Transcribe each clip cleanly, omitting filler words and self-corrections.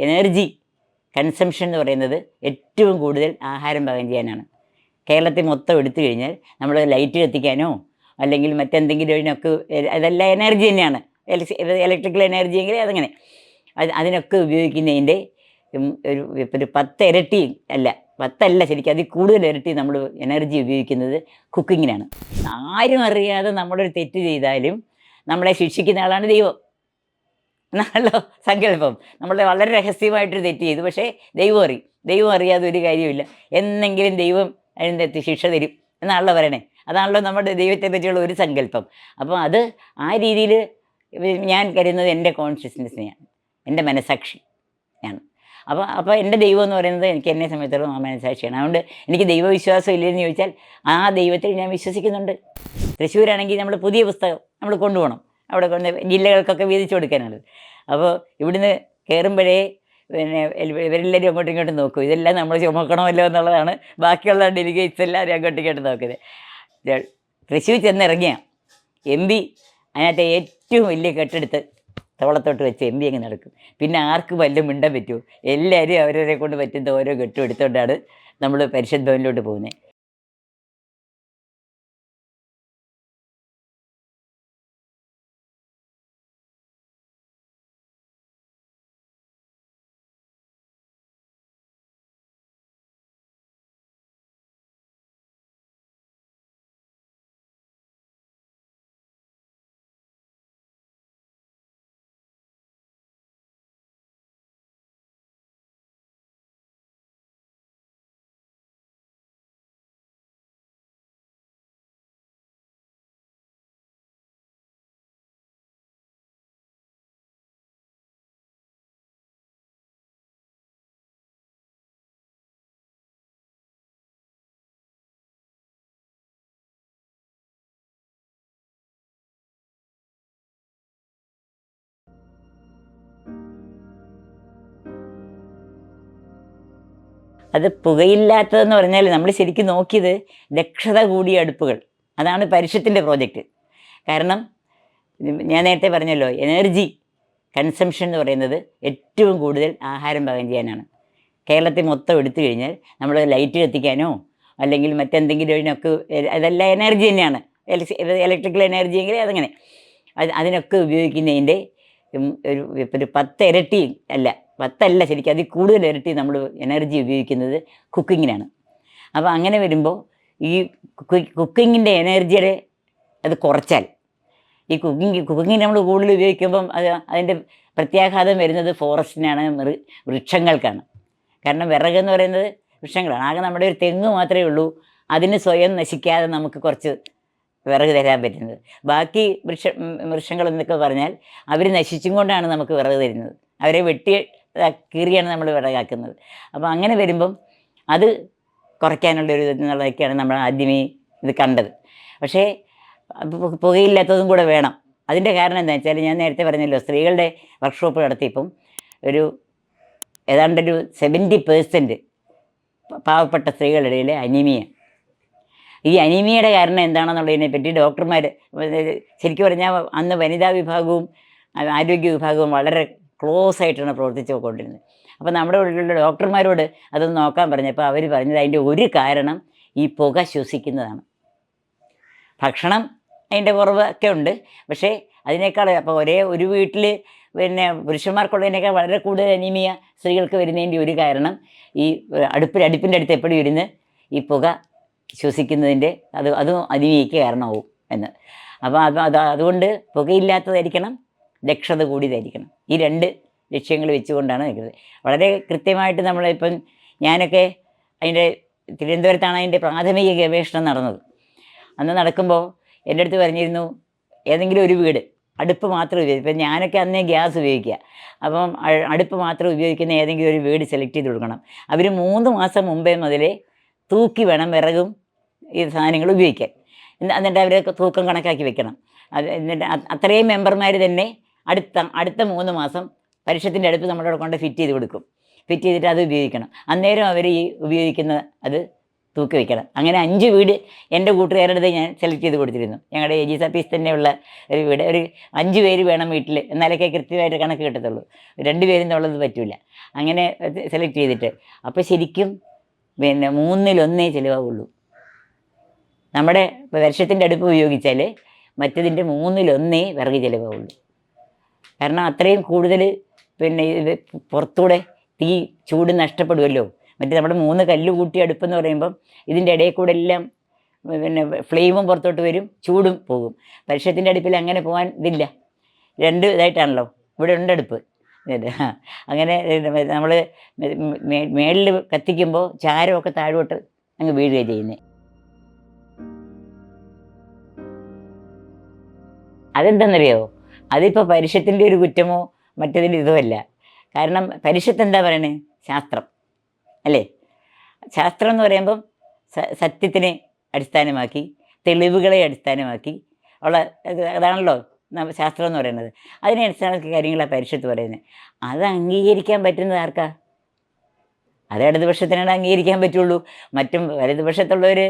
Energy consumption എന്ന് പറയുന്നത് ഏറ്റവും കൂടുതൽ ആഹാരം പാകം ചെയ്യാനാണ്. കേരളത്തിൽ മൊത്തം എടുത്തു കഴിഞ്ഞാൽ നമ്മൾ ലൈറ്റ് കത്തിക്കാനോ അല്ലെങ്കിൽ മറ്റെന്തെങ്കിലും ഇതിനൊക്കെ അതെല്ലാം എനർജി തന്നെയാണ്. ഇലക്ട്രിക്കൽ എനർജി എങ്കിൽ അതങ്ങനെ അതിനൊക്കെ ഉപയോഗിക്കുന്നതിൻ്റെ ഒരു 10 ഇരട്ടി അല്ല, 10 ശരിക്കും അതിൽ കൂടുതൽ ഇരട്ടി നമ്മൾ എനർജി ഉപയോഗിക്കുന്നത് കുക്കിങ്ങിനാണ്. ആരും അറിയാതെ നമ്മളൊരു തെറ്റ് ചെയ്താലും നമ്മളെ ശിക്ഷിക്കുന്ന ആളാണ് ദൈവം എന്നാണല്ലോ സങ്കല്പം. നമ്മൾ വളരെ രഹസ്യമായിട്ടൊരു തെറ്റ് ചെയ്തു, പക്ഷേ ദൈവം അറിയാതെ ഒരു കാര്യമില്ല. എന്നെങ്കിലും ദൈവം അതിൻ്റെ ശിക്ഷ തരും എന്നാണല്ലോ പറയണേ. അതാണല്ലോ നമ്മുടെ ദൈവത്തെ പറ്റിയുള്ള ഒരു സങ്കല്പം. അപ്പോൾ അത് ആ രീതിയിൽ ഞാൻ കരുതുന്നത് എൻ്റെ കോൺഷ്യസ്നെസ്സിനെയാണ്, എൻ്റെ മനസാക്ഷി ആണ്. അപ്പോൾ എൻ്റെ ദൈവം എന്ന് പറയുന്നത് എനിക്ക് എന്നെ സംബന്ധിച്ചിടത്തോളം ആ മനസാക്ഷിയാണ്. അതുകൊണ്ട് എനിക്ക് ദൈവവിശ്വാസം ഇല്ലെന്ന് ചോദിച്ചാൽ ആ ദൈവത്തിൽ ഞാൻ വിശ്വസിക്കുന്നുണ്ട്. തൃശ്ശൂരാണെങ്കിൽ നമ്മൾ പുതിയ പുസ്തകം നമ്മൾ കൊണ്ടുപോകണം, അവിടെ കൊണ്ട് ജില്ലകൾക്കൊക്കെ വീതിച്ചു കൊടുക്കാനാണ്. അപ്പോൾ ഇവിടുന്ന് കയറുമ്പോഴേ പിന്നെ ഇവരെല്ലാവരും അങ്ങോട്ടും ഇങ്ങോട്ടും നോക്കും, ഇതെല്ലാം നമ്മൾ ചുമക്കണമല്ലോ എന്നുള്ളതാണ്. ബാക്കിയുള്ള ഡെലിഗേറ്റ്സ് എല്ലാവരും അങ്ങോട്ടും ഇങ്ങോട്ടും നോക്കുന്നത്. തൃശ്ശൂർ ചെന്നിറങ്ങിയ MP അതിനകത്ത് ഏറ്റവും വലിയ കെട്ടെടുത്ത് തോളത്തോട്ട് വെച്ച് MP അങ്ങ് നടക്കും. പിന്നെ ആർക്ക് വല്ലതും മിണ്ടാൻ പറ്റുമോ? എല്ലാവരും അവരവരെ കൊണ്ട് പറ്റുന്ന ഓരോ കെട്ടും എടുത്തുകൊണ്ടാണ് നമ്മൾ പരിഷത്ത് ഭവനിലോട്ട് പോകുന്നത്. അത് പുകയില്ലാത്തതെന്ന് പറഞ്ഞാൽ നമ്മൾ ശരിക്കും നോക്കിയത് ദക്ഷത കൂടിയ അടുപ്പുകൾ. അതാണ് പരിഷത്തിൻ്റെ പ്രോജക്റ്റ്. കാരണം ഞാൻ നേരത്തെ പറഞ്ഞല്ലോ, എനർജി കൺസംഷൻ എന്ന് പറയുന്നത് ഏറ്റവും കൂടുതൽ ആഹാരം പാകം ചെയ്യാനാണ്. കേരളത്തിൽ മൊത്തം എടുത്തു കഴിഞ്ഞാൽ നമ്മൾ ലൈറ്റ് കത്തിക്കാനോ അല്ലെങ്കിൽ മറ്റെന്തെങ്കിലും ഇതിനൊക്കെ അതെല്ലാം എനർജി തന്നെയാണ്. ഇലക്ട്രിക്കൽ എനർജി എങ്കിൽ അതങ്ങനെ അതിനൊക്കെ ഉപയോഗിക്കുന്നതിൻ്റെ ഒരു 10 ഇരട്ടി അല്ല, 10 ശരിക്കും അതിൽ കൂടുതൽ ഇരട്ടി നമ്മൾ എനർജി ഉപയോഗിക്കുന്നത് കുക്കിങ്ങിനാണ്. അപ്പോൾ അങ്ങനെ വരുമ്പോൾ ഈ കുക്കിങ്ങിൻ്റെ എനർജിയുടെ അത് കുറച്ചാൽ ഈ കുക്കിങ്ങിന് നമ്മൾ കൂടുതൽ ഉപയോഗിക്കുമ്പം അതിൻ്റെ പ്രത്യാഘാതം വരുന്നത് ഫോറസ്റ്റിനാണ്, വൃക്ഷങ്ങൾക്കാണ്. കാരണം വിറകെന്ന് പറയുന്നത് വൃക്ഷങ്ങളാണ്. ആകെ നമ്മുടെ ഒരു തെങ്ങ് മാത്രമേ ഉള്ളൂ അതിന് സ്വയം നശിക്കാതെ നമുക്ക് കുറച്ച് വിറക് തരാൻ പറ്റുന്നത്. ബാക്കി വൃക്ഷങ്ങളെന്നൊക്കെ പറഞ്ഞാൽ അവർ നശിച്ചും കൊണ്ടാണ് നമുക്ക് വിറക് തരുന്നത്. അവരെ വെട്ടി കീറിയാണ് നമ്മൾ വിറകാക്കുന്നത്. അപ്പോൾ അങ്ങനെ വരുമ്പം അത് കുറയ്ക്കാനുള്ളൊരു എന്നുള്ളതൊക്കെയാണ് നമ്മൾ ആദ്യമേ ഇത് കണ്ടത്. പക്ഷേ പുകയില്ലാത്തതും കൂടെ വേണം. അതിൻ്റെ കാരണം എന്താ വെച്ചാൽ ഞാൻ നേരത്തെ പറഞ്ഞല്ലോ, സ്ത്രീകളുടെ വർക്ക്ഷോപ്പ് നടത്തിയപ്പം ഏതാണ്ടൊരു 70% പാവപ്പെട്ട സ്ത്രീകളുടെ ഇടയിൽ അനീമിയ. ഈ അനീമിയയുടെ കാരണം എന്താണെന്നുള്ളതിനെ പറ്റി ഡോക്ടർമാർ ശരിക്കും പറഞ്ഞാൽ അന്ന് വനിതാ വിഭാഗവും ആരോഗ്യ വിഭാഗവും വളരെ ക്ലോസ് ആയിട്ടാണ് പ്രവർത്തിച്ചു പോയിക്കൊണ്ടിരുന്നത്. അപ്പോൾ നമ്മുടെ ഉള്ളിലുള്ള ഡോക്ടർമാരോട് അതൊന്ന് നോക്കാൻ പറഞ്ഞപ്പോൾ അവർ പറഞ്ഞത് അതിൻ്റെ ഒരു കാരണം ഈ പുക ശ്വസിക്കുന്നതാണ്. ഭക്ഷണം അതിൻ്റെ കുറവൊക്കെ ഉണ്ട്, പക്ഷേ അതിനേക്കാൾ അപ്പോൾ ഒരു വീട്ടിൽ പിന്നെ പുരുഷന്മാർക്കുള്ളതിനേക്കാൾ വളരെ കൂടുതൽ അനീമിയ സ്ത്രീകൾക്ക് വരുന്നതിൻ്റെ ഒരു കാരണം ഈ അടുപ്പിൻ്റെ അടുത്ത് എപ്പോഴും ഇരുന്ന് ഈ പുക ശ്വസിക്കുന്നതിൻ്റെ അതും അനീമിയയ്ക്ക് കാരണമാവും എന്ന്. അപ്പോൾ അതുകൊണ്ട് പുകയില്ലാത്തതായിരിക്കണം, ദക്ഷത കൂടിയതായിരിക്കണം. ഈ 2 ലക്ഷ്യങ്ങൾ വെച്ചുകൊണ്ടാണ് നിൽക്കുന്നത്. വളരെ കൃത്യമായിട്ട് നമ്മളിപ്പം ഞാനൊക്കെ അതിൻ്റെ തിരുവനന്തപുരത്താണ് അതിൻ്റെ പ്രാഥമിക ഗവേഷണം നടന്നത്. അന്ന് നടക്കുമ്പോൾ എൻ്റെ അടുത്ത് പറഞ്ഞിരുന്നു, ഏതെങ്കിലും ഒരു വീട് അടുപ്പ് മാത്രം ഉപയോഗിക്കും. ഇപ്പം ഞാനൊക്കെ അന്നേ ഗ്യാസ് ഉപയോഗിക്കുക. അപ്പം അടുപ്പ് മാത്രം ഉപയോഗിക്കുന്ന ഏതെങ്കിലും ഒരു വീട് സെലക്ട് ചെയ്ത് കൊടുക്കണം. അവർ 3 മാസം മുമ്പേ മുതലേ തൂക്കി വേണം വിറകും ഈ സാധനങ്ങൾ ഉപയോഗിക്കാൻ. എന്നിട്ട് അവരൊക്കെ തൂക്കം കണക്കാക്കി വെക്കണം. എന്നിട്ട് അത്രയും മെമ്പർമാർ തന്നെ അടുത്ത 3 മാസം പരിഷത്തിൻ്റെ അടുപ്പ് നമ്മളോട് കൊണ്ട് ഫിറ്റ് ചെയ്ത് കൊടുക്കും. ഫിറ്റ് ചെയ്തിട്ട് അത് ഉപയോഗിക്കണം. അന്നേരം അവർ ഈ ഉപയോഗിക്കുന്ന അത് തൂക്കി വയ്ക്കണം. അങ്ങനെ 5 വീട് എൻ്റെ കൂട്ടുകാരുടെ ഞാൻ സെലക്ട് ചെയ്ത് കൊടുത്തിരുന്നു. ഞങ്ങളുടെ AGS ഓഫീസ് തന്നെയുള്ള ഒരു വീട്, ഒരു 5 പേര് വേണം വീട്ടിൽ, എന്നാലൊക്കെ കൃത്യമായിട്ട് കണക്ക് കിട്ടത്തുള്ളൂ. 2 പേരെന്നുള്ളത് പറ്റില്ല. അങ്ങനെ സെലക്ട് ചെയ്തിട്ട് അപ്പോൾ ശരിക്കും പിന്നെ 1/3 ചിലവാകുള്ളൂ. നമ്മുടെ വർഷത്തിൻ്റെ അടുപ്പ് ഉപയോഗിച്ചാൽ മറ്റതിൻ്റെ 1/3 വിറക് ചിലവാകുള്ളൂ. കാരണം അത്രയും കൂടുതൽ പിന്നെ ഇത് പുറത്തൂടെ തീ ചൂട് നഷ്ടപ്പെടുമല്ലോ. മറ്റേ നമ്മുടെ 3 കല്ല് കൂട്ടി അടുപ്പെന്ന് പറയുമ്പം ഇതിൻ്റെ ഇടയിൽ കൂടെ എല്ലാം പിന്നെ ഫ്ലെയിമും പുറത്തോട്ട് വരും, ചൂടും പോകും. പരിഷത്തിൻ്റെ അടുപ്പിൽ അങ്ങനെ പോകാൻ ഇതില്ല, 2 ഇതായിട്ടാണല്ലോ. ഇവിടെ ഉണ്ട് അടുപ്പ്. അങ്ങനെ നമ്മൾ മേളിൽ കത്തിക്കുമ്പോൾ ചാരമൊക്കെ താഴോട്ട് അങ്ങ് വീഴുകയാണ് ചെയ്യുന്നത്. അതെന്താണെന്നറിയോ? അതിപ്പോൾ പരിഷത്തിൻ്റെ ഒരു കുറ്റമോ മറ്റതിൻ്റെ ഇതുമല്ല. കാരണം പരിഷത്ത് എന്താ പറയണേ? ശാസ്ത്രം അല്ലേ? ശാസ്ത്രം എന്ന് പറയുമ്പം സത്യത്തിനെ അടിസ്ഥാനമാക്കി, തെളിവുകളെ അടിസ്ഥാനമാക്കി ഉള്ള അതാണല്ലോ ശാസ്ത്രം എന്ന് പറയുന്നത്. അതിനെ അടിസ്ഥാനമാക്കിയ കാര്യങ്ങളാണ് പരിഷത്ത് പറയുന്നത്. അത് അംഗീകരിക്കാൻ പറ്റുന്നത് ആർക്കാ? അത് ഇടതുപക്ഷത്തിനാണ് അംഗീകരിക്കാൻ പറ്റുള്ളൂ. മറ്റും വലതുപക്ഷത്തുള്ളവർ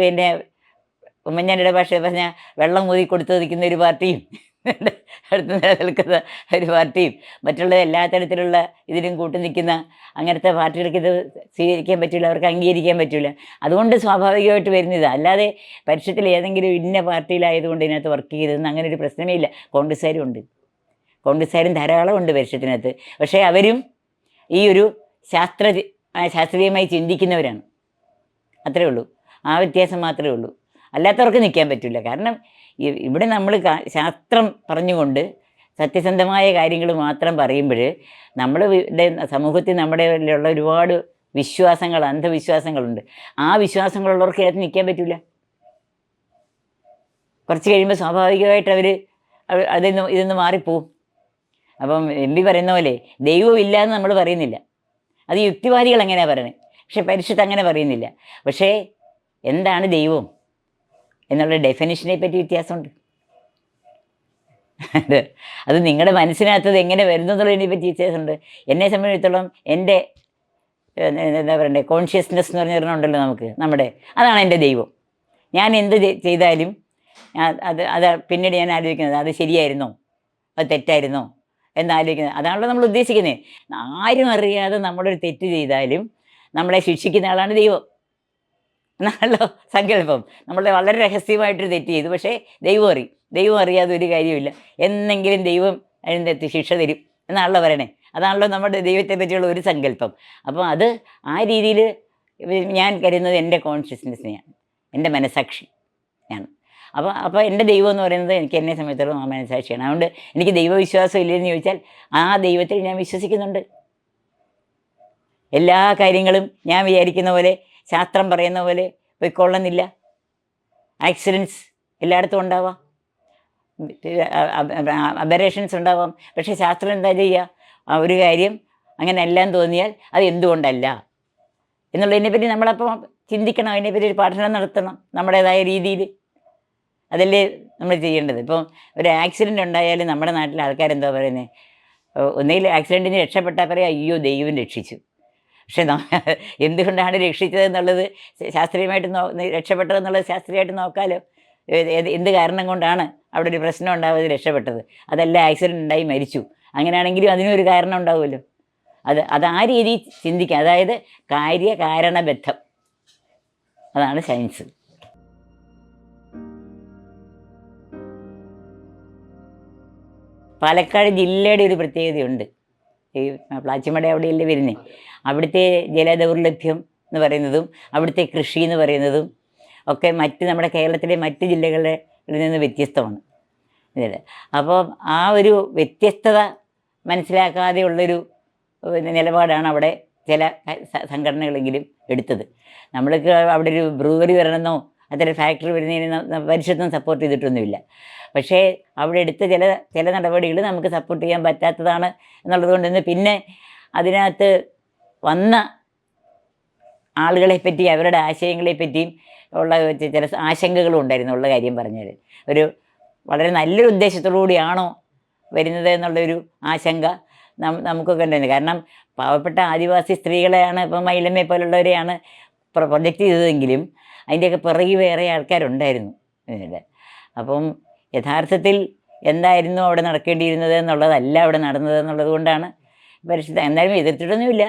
പിന്നെ ഉമ്മൻചാണ്ടിയുടെ ഭാഷ പറഞ്ഞാൽ വെള്ളം ഊതി കൊടുത്ത് നിൽക്കുന്ന ഒരു പാർട്ടിയും അടുത്ത് നിലനിൽക്കുന്ന ഒരു പാർട്ടിയും മറ്റുള്ള എല്ലാ തരത്തിലുള്ള ഇതിലും കൂട്ടി നിൽക്കുന്ന അങ്ങനത്തെ പാർട്ടികൾക്ക് ഇത് സ്വീകരിക്കാൻ പറ്റില്ല, അവർക്ക് അംഗീകരിക്കാൻ പറ്റില്ല. അതുകൊണ്ട് സ്വാഭാവികമായിട്ട് വരുന്നത്. അല്ലാതെ പരിഷത്തിൽ ഏതെങ്കിലും ഇന്ന പാർട്ടിയിലായതുകൊണ്ട് ഇതിനകത്ത് വർക്ക് ചെയ്തതെന്ന് അങ്ങനെ ഒരു പ്രശ്നമേ ഇല്ല. കോൺഗ്രസ്സുകാരും ഉണ്ട്, കോൺഗ്രസ്സുകാരും ധാരാളം ഉണ്ട് പരിഷത്തിനകത്ത്. പക്ഷേ അവരും ഈ ഒരു ശാസ്ത്രീയമായി ചിന്തിക്കുന്നവരാണ്. അത്രയേ ഉള്ളൂ, ആ വ്യത്യാസം മാത്രമേ ഉള്ളൂ. അല്ലാത്തവർക്ക് നിൽക്കാൻ പറ്റില്ല. കാരണം ഇവിടെ നമ്മൾ ശാസ്ത്രം പറഞ്ഞുകൊണ്ട് സത്യസന്ധമായ കാര്യങ്ങൾ മാത്രം പറയുമ്പോൾ നമ്മൾ സമൂഹത്തിൽ നമ്മുടെ ഉള്ള ഒരുപാട് വിശ്വാസങ്ങൾ, അന്ധവിശ്വാസങ്ങളുണ്ട്. ആ വിശ്വാസങ്ങളുള്ളവർക്ക് അതിനകത്ത് നിൽക്കാൻ പറ്റില്ല. കുറച്ച് കഴിയുമ്പോൾ സ്വാഭാവികമായിട്ട് അവർ ഇതൊന്ന് മാറിപ്പോവും. അപ്പം MP പറയുന്ന പോലെ ദൈവമില്ല എന്ന് നമ്മൾ പറയുന്നില്ല, അത് യുക്തിവാദികൾ എങ്ങനെയാണ് പറയണത്. പക്ഷെ പരിഷത്ത് അങ്ങനെ പറയുന്നില്ല. പക്ഷേ എന്താണ് ദൈവം എന്നുള്ള ഡെഫിനിഷനെ പറ്റി വ്യത്യാസമുണ്ട്. അത് നിങ്ങളുടെ മനസ്സിനകത്തത് എങ്ങനെ വരുന്നു എന്നുള്ളതിനെ പറ്റി വ്യത്യാസമുണ്ട്. എന്നെ സംബന്ധിച്ചിടത്തോളം എൻ്റെ എന്താ പറയണ്ടേ, കോൺഷ്യസ്നെസ് എന്ന് പറഞ്ഞിട്ടുണ്ടല്ലോ നമുക്ക്, അതാണ് എൻ്റെ ദൈവം. ഞാൻ എന്ത് ചെയ്താലും അത് പിന്നീട് ഞാൻ ആലോചിക്കുന്നത് അത് ശരിയായിരുന്നോ, അത് തെറ്റായിരുന്നോ എന്നാലോചിക്കുന്നത്. അതാണല്ലോ നമ്മൾ ഉദ്ദേശിക്കുന്നത്. ആരും അറിയാതെ നമ്മളൊരു തെറ്റ് ചെയ്താലും നമ്മളെ ശിക്ഷിക്കുന്ന ആളാണ് ദൈവം എന്നാണല്ലോ സങ്കല്പം. നമ്മൾ വളരെ രഹസ്യമായിട്ടൊരു തെറ്റ് ചെയ്തു, പക്ഷേ ദൈവം അറിയാതെ ഒരു കാര്യമില്ല. എന്നെങ്കിലും ദൈവം അതിൻ്റെ ശിക്ഷ തരും എന്നാണല്ലോ പറയണേ. അതാണല്ലോ നമ്മുടെ ദൈവത്തെ പറ്റിയുള്ള ഒരു സങ്കല്പം. അപ്പോൾ അത് ആ രീതിയിൽ ഞാൻ കരുതുന്നത് എൻ്റെ കോൺഷ്യസ്നെസ്സിനെയാണ്, എൻ്റെ മനസാക്ഷിയാണ്. അപ്പോൾ എൻ്റെ ദൈവം എന്ന് പറയുന്നത് എന്നെ സംബന്ധിച്ചിടത്തോളം ആ മനസാക്ഷിയാണ്. അതുകൊണ്ട് എനിക്ക് ദൈവവിശ്വാസം ഇല്ലെന്ന് ചോദിച്ചാൽ ആ ദൈവത്തിൽ ഞാൻ വിശ്വസിക്കുന്നുണ്ട്. എല്ലാ കാര്യങ്ങളും ഞാൻ വിചാരിക്കുന്ന പോലെ, ശാസ്ത്രം പറയുന്ന പോലെ പോയിക്കൊള്ളുന്നില്ല. ആക്സിഡൻറ്റ്സ് എല്ലായിടത്തും ഉണ്ടാവാം, അബറേഷൻസ് ഉണ്ടാവാം. പക്ഷേ ശാസ്ത്രം എന്താ ചെയ്യുക? ഒരു കാര്യം അങ്ങനെ എല്ലാം തോന്നിയാൽ അത് എന്തുകൊണ്ടല്ല എന്നുള്ളതിനെപ്പറ്റി നമ്മളപ്പോൾ ചിന്തിക്കണം, അതിനെപ്പറ്റി ഒരു പഠനം നടത്തണം നമ്മുടേതായ രീതിയിൽ. അതല്ലേ നമ്മൾ ചെയ്യേണ്ടത്. ഇപ്പം ഒരു ആക്സിഡൻ്റ് ഉണ്ടായാലും നമ്മുടെ നാട്ടിലെ ആൾക്കാരെന്താ പറയുന്നത്? ഒന്നുകിൽ ആക്സിഡൻറ്റിന് രക്ഷപ്പെട്ടാൽ പറയാം അയ്യോ ദൈവം രക്ഷിച്ചു. പക്ഷേ എന്തുകൊണ്ടാണ് രക്ഷിച്ചതെന്നുള്ളത് ശാസ്ത്രീയമായിട്ട് രക്ഷപ്പെട്ടതെന്നുള്ളത് ശാസ്ത്രീയമായിട്ട് നോക്കാമല്ലോ. എന്ത് കാരണം കൊണ്ടാണ് അവിടെ ഒരു പ്രശ്നം ഉണ്ടാവുന്നത്, രക്ഷപ്പെട്ടത്? അതല്ല ആക്സിഡൻ്റ് ഉണ്ടായി മരിച്ചു, അങ്ങനെയാണെങ്കിലും അതിനൊരു കാരണം ഉണ്ടാവുമല്ലോ. അത് ആ രീതിയിൽ ചിന്തിക്കുക. അതായത് കാര്യകാരണബദ്ധം, അതാണ് സയൻസ്. പാലക്കാട് ജില്ലയുടെ ഒരു പ്രത്യേകതയുണ്ട്. ഈ പ്ലാച്ചിമട അവിടെയല്ലേ വരുന്നത്. അവിടുത്തെ ജലദൗർലഭ്യം എന്ന് പറയുന്നതും അവിടുത്തെ കൃഷി എന്ന് പറയുന്നതും ഒക്കെ നമ്മുടെ കേരളത്തിലെ മറ്റ് ജില്ലകളിൽ നിന്ന് വ്യത്യസ്തമാണ്. അപ്പോൾ ആ ഒരു വ്യത്യസ്തത മനസ്സിലാക്കാതെയുള്ളൊരു നിലപാടാണ് അവിടെ ചില സംഘടനകളെങ്കിലും എടുത്തത്. നമ്മൾക്ക് അവിടെ ഒരു ബ്രൂവറി വരണമെന്നോ അത്തരം ഫാക്ടറി വരുന്നതിന് പരിഷത്തും സപ്പോർട്ട് ചെയ്തിട്ടൊന്നുമില്ല. പക്ഷേ അവിടെ എടുത്ത ചില നടപടികൾ നമുക്ക് സപ്പോർട്ട് ചെയ്യാൻ പറ്റാത്തതാണ് എന്നുള്ളത് കൊണ്ടുതന്നെ പിന്നെ അതിനകത്ത് വന്ന ആളുകളെപ്പറ്റി അവരുടെ ആശയങ്ങളെപ്പറ്റിയും ഉള്ള ചില ആശങ്കകളും ഉണ്ടായിരുന്നു. ഉള്ള കാര്യം പറഞ്ഞാൽ ഒരു വളരെ നല്ലൊരു ഉദ്ദേശത്തോടു കൂടിയാണോ വരുന്നത് എന്നുള്ളൊരു ആശങ്ക നമുക്കൊക്കെ ഉണ്ടായിരുന്നു. കാരണം പാവപ്പെട്ട ആദിവാസി സ്ത്രീകളെയാണ്, ഇപ്പം മൈലമ്മയെ പോലുള്ളവരെയാണ് പ്രൊജക്റ്റ് ചെയ്തതെങ്കിലും അതിൻ്റെയൊക്കെ പിറകിൽ വേറെ ആൾക്കാരുണ്ടായിരുന്നു ഇതിൻ്റെ. അപ്പം യഥാർത്ഥത്തിൽ എന്തായിരുന്നു അവിടെ നടക്കേണ്ടിയിരുന്നത് എന്നുള്ളതല്ല അവിടെ നടന്നത് എന്നുള്ളത് കൊണ്ടാണ് പരിശുദ്ധ. എന്നാലും എതിർത്തിട്ടൊന്നുമില്ല,